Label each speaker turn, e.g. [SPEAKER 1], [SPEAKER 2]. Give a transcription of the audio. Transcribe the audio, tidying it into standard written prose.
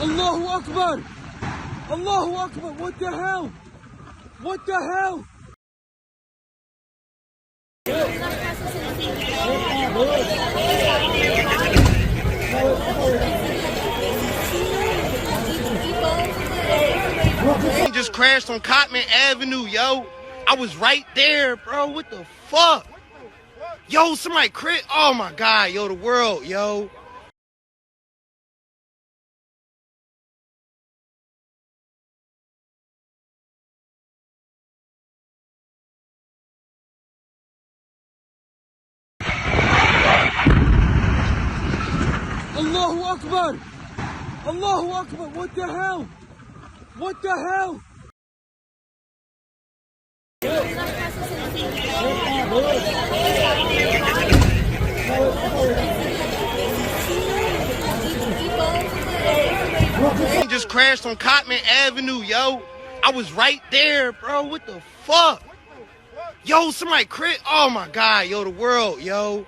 [SPEAKER 1] Allahu Akbar! Allahu Akbar! What the hell? What the hell?
[SPEAKER 2] He just crashed on Cotman Avenue, yo. I was right there, bro. What the fuck? Yo, somebody crit. Oh my God, yo, the world, yo.
[SPEAKER 1] Allahu Akbar! Allahu Akbar! What the hell? What the hell?
[SPEAKER 2] He just crashed on Cotman Avenue, yo. I was right there, bro. What the fuck? Yo, somebody crit. Oh my God, yo, the world, yo.